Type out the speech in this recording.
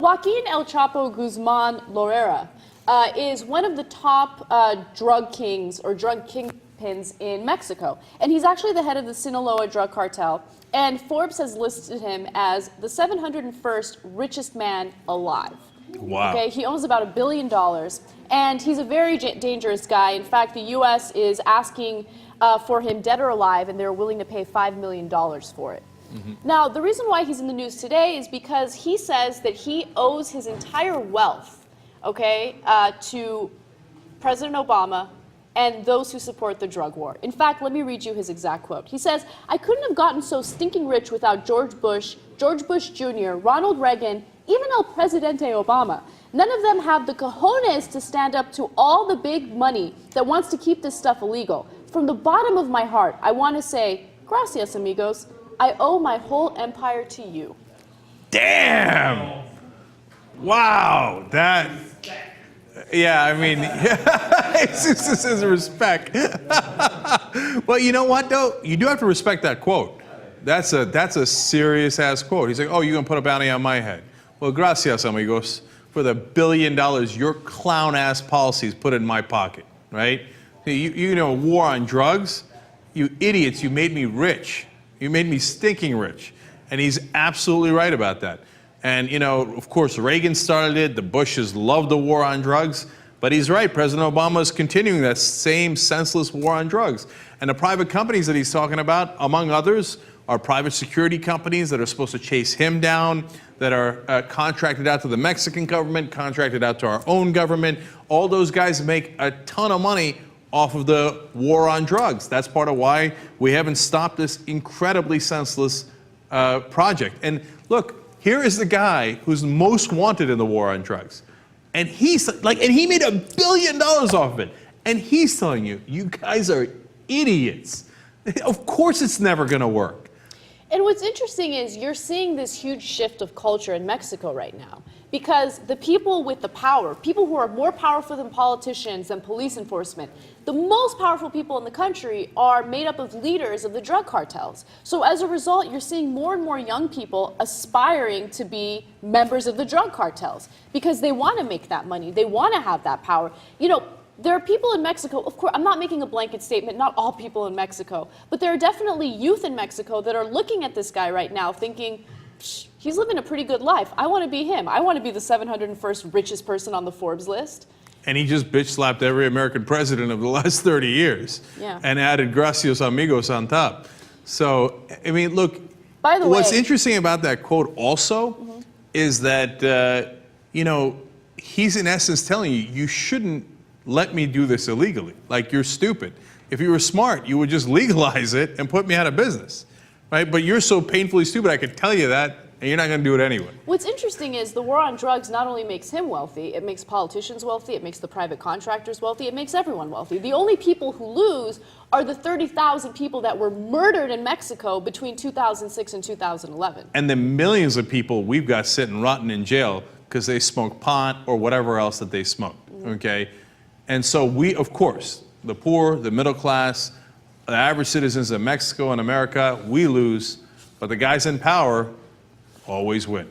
Joaquin El Chapo Guzman Loera is one of the top drug kings or drug kingpins in Mexico. And he's actually the head of the Sinaloa drug cartel. And Forbes has listed him as the 701st richest man alive. Wow. Okay, he owns about $1 billion. And he's a very dangerous guy. In fact, the U.S. is asking for him dead or alive, and they're willing to pay $5 million for it. Now, the reason why he's in the news today is because he says that he owes his entire wealth, okay, to President Obama and those who support the drug war. In fact, let me read you his exact quote. He says, "I couldn't have gotten so stinking rich without George Bush Jr., Ronald Reagan, even El Presidente Obama. None of them have the cojones to stand up to all the big money that wants to keep this stuff illegal. From the bottom of my heart, I want to say, gracias, amigos. I owe my whole empire to you." Damn! Wow, that... Yeah, I mean, this is respect. Well, you know what, though? You do have to respect that quote. That's a serious-ass quote. He's like, oh, you're going to put a bounty on my head. Well, gracias, amigos, for the $1 billion your clown-ass policies put in my pocket, right? You know, war on drugs? You idiots, you made me rich. You made me stinking rich. And he's absolutely right about that. And, you know, of course, Reagan started it. The Bushes loved the war on drugs. But he's right. President Obama is continuing that same senseless war on drugs. And the private companies that he's talking about, among others, are private security companies that are supposed to chase him down, that are contracted out to the Mexican government, contracted out to our own government. All those guys make a ton of money off of the war on drugs. That's part of why we haven't stopped this incredibly senseless project. And look, here is the guy who's most wanted in the war on drugs. And he's like, and he made $1 billion off of it. And he's telling you, you guys are idiots. Of course it's never gonna work. And what's interesting is you're seeing this huge shift of culture in Mexico right now, because the people with the power, people who are more powerful than politicians and police enforcement, the most powerful people in the country are made up of leaders of the drug cartels. So as a result, you're seeing more and more young people aspiring to be members of the drug cartels because they want to make that money. They want to have that power. You know, there are people in Mexico, of course, I'm not making a blanket statement, not all people in Mexico, but there are definitely youth in Mexico that are looking at this guy right now thinking, he's living a pretty good life. I want to be him. I want to be the 701st richest person on the Forbes list. And he just bitch slapped every American president of the last 30 years. Yeah. And added gracias amigos on top. So, I mean, look, by the what's way, interesting about that quote also is that, you know, he's in essence telling you, you shouldn't let me do this illegally. Like, you're stupid. If you were smart, you would just legalize it and put me out of business, right? But you're so painfully stupid, I could tell you that, and you're not gonna do it anyway. What's interesting is the war on drugs not only makes him wealthy, it makes politicians wealthy, it makes the private contractors wealthy, it makes everyone wealthy. The only people who lose are the 30,000 people that were murdered in Mexico between 2006 and 2011. And the millions of people we've got sitting rotten in jail because they smoke pot or whatever else that they smoke, okay? And so we, of course, the poor, the middle class, the average citizens of Mexico and America, we lose, but the guys in power always win.